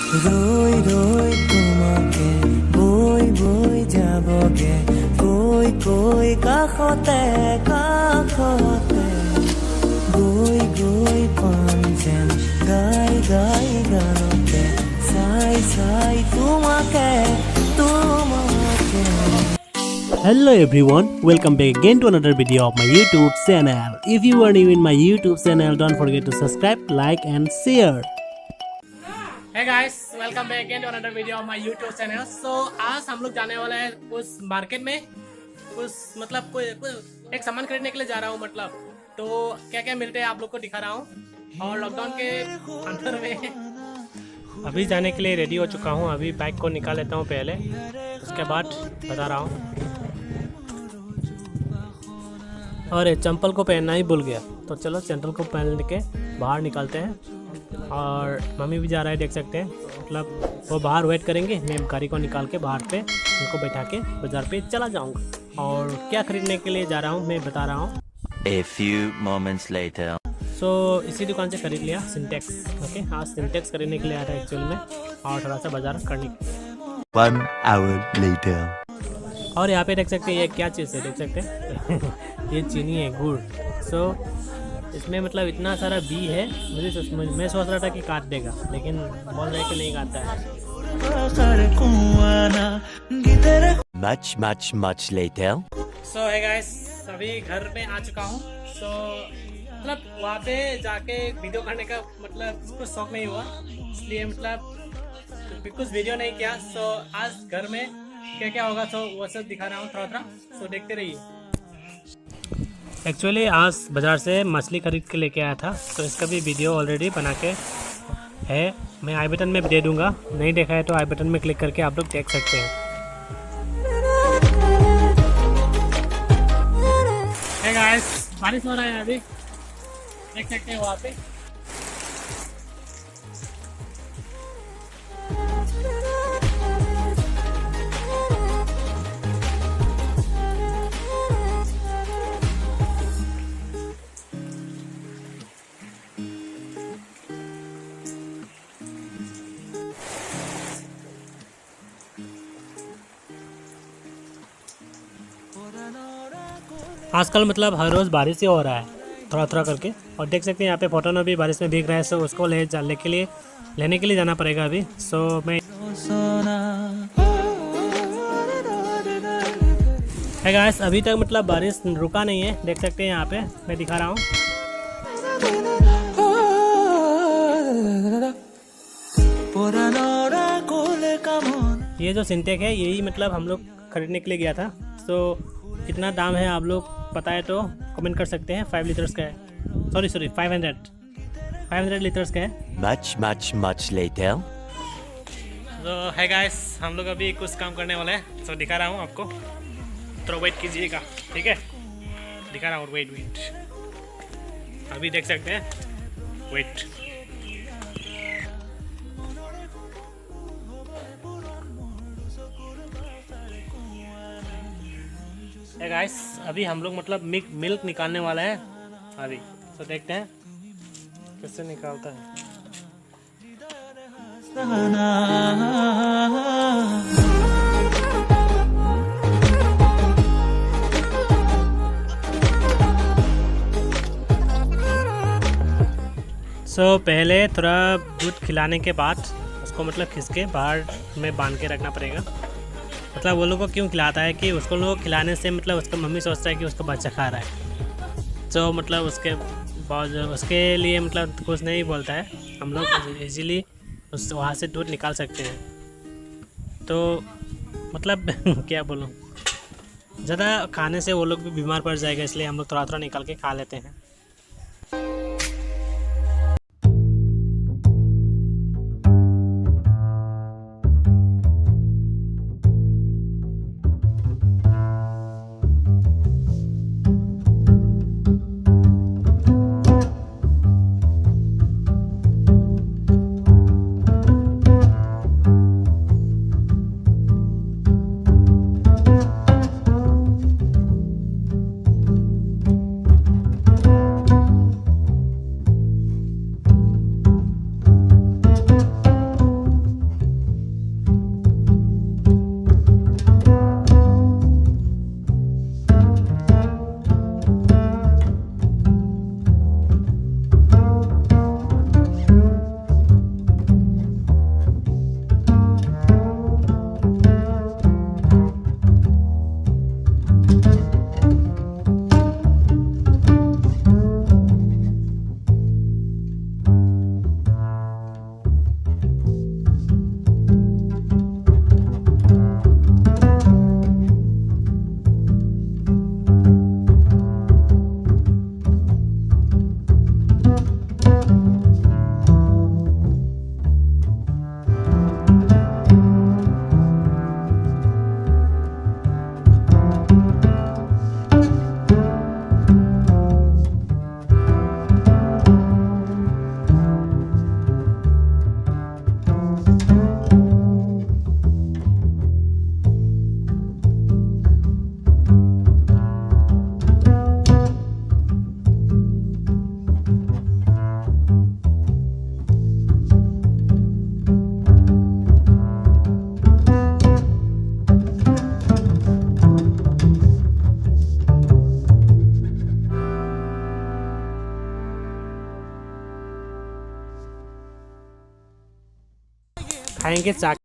রই রই তোমাকে বৈ বৈ যাবগে কৈ কৈ কাষতে কাষতে গৈ গৈ পাম যেন গাই গাই গানতে চাই চাই তোমাকে তোমাকে Hello everyone, welcome back again to another video of my YouTube channel. If you are new in my YouTube channel, don't forget to subscribe, like and share. Hey guys, welcome back again to another video of my YouTube channel. So आज हम लोग जाने वाले हैं उस market में कुछ मतलब कोई एक सामान खरीदने के लिए जा रहा हूँ मतलब तो क्या क्या मिलते हैं आप लोग को दिखा रहा हूँ और लॉकडाउन के अंदर में अभी जाने के लिए रेडी हो चुका हूँ। अभी बाइक को निकाल लेता हूँ पहले, उसके बाद बता रहा हूँ। और चंपल को पहनना ही भूल गया, तो चलो चंपल को पहन के बाहर निकलते हैं। और मम्मी भी जा रहा है, देख सकते हैं। मतलब वो बाहर वेट करेंगे, मैं गाड़ी को निकाल के बाहर पे उनको बैठा के बाज़ार पे चला जाऊंगा। और क्या खरीदने के लिए जा रहा हूँ मैं बता रहा हूँ। A few moments later. सो इसी दुकान से खरीद लिया सिंटेक्स। ओके, हाँ सिंटेक्स खरीदने के लिए आया था एक्चुअल में, और थोड़ा सा बाज़ार करने के लिए। 1 hour later. और यहाँ पे देख सकते हैं ये क्या चीज़ है, देख सकते हैं ये चीनी है, गुड़। सो इसमें मतलब इतना सारा बी है, मैं सोच रहा था कि काट देगा, लेकिन बोल रहे कि नहीं काटता है। Much later. सो है गाइस, अभी घर में आ चुका हूँ। सो मतलब वहाँ पे जाके वीडियो करने का मतलब कुछ शौक नहीं हुआ, इसलिए मतलब कुछ वीडियो नहीं किया। सो आज घर में क्या क्या होगा तो वो सब दिखा रहा हूँ थोड़ा थोड़ा, सो देखते रहिए। एक्चुअली आज बाज़ार से मछली खरीद के लेके आया था, तो इसका भी वीडियो ऑलरेडी बना के है, मैं आई बटन में दे दूँगा। नहीं देखा है तो आई बटन में क्लिक करके आप लोग देख सकते हैं। हे गाइस, बारिश हो रहा है अभी, देख सकते हैं वहाँ पे। आजकल मतलब हर रोज़ बारिश ही हो रहा है थोड़ा थोड़ा करके, और देख सकते हैं यहाँ पे फोटो में भी बारिश में भीग रहा है। सो उसको लेने के लिए जाना पड़ेगा अभी। सो मैं है गाइस, अभी तक मतलब बारिश रुका नहीं है, देख सकते हैं यहाँ पे मैं दिखा रहा हूँ। ये जो सिंटेक है यही मतलब हम लोग खरीदने के लिए गया था। सो कितना दाम है आप लोग पता है तो कमेंट कर सकते हैं। 5 लीटर्स का है, सॉरी 500 लीटर्स का है। Much later. तो है गाइस, हम लोग अभी कुछ काम करने वाले हैं, तो दिखा रहा हूँ आपको, तो वेट कीजिएगा, ठीक है। दिखा रहा हूँ, वेट अभी देख सकते हैं, वेट। गाइस, अभी हम लोग मतलब मिल्क निकालने वाला है अभी, तो देखते हैं कैसे निकालता है। सो पहले थोड़ा दूध खिलाने के बाद उसको मतलब खींच के बाहर में बांध के रखना पड़ेगा। मतलब वो लोग को क्यों खिलाता है कि उसको लोग खिलाने से मतलब उसका मम्मी सोचता है कि उसका बच्चा खा रहा है, तो मतलब उसके लिए मतलब कुछ नहीं बोलता है। हम लोग इजीली वहाँ से दूध निकाल सकते हैं। तो मतलब क्या बोलूँ, ज़्यादा खाने से वो लोग भी बीमार पड़ जाएगा, इसलिए हम लोग थोड़ा थोड़ा निकाल के खा लेते हैं। खाएंगे, चाक